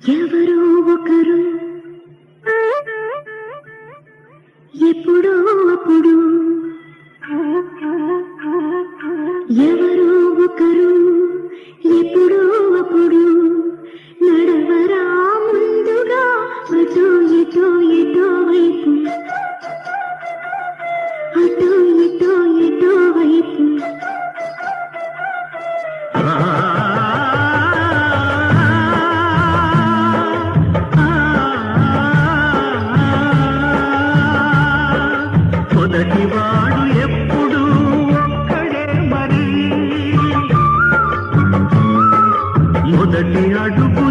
ఎవరో ఒకరు ఎప్పుడో అప్పుడు ఎవరో ఒకరు ఎప్పుడో అప్పుడు నడవరా ముందుగా అటో ఇటో ఎటో వైపు అటో ఇటో ఎటో వైపు మొదటివాడు ఎప్పుడు ఒక్కడే మరి మొదటి అడుగు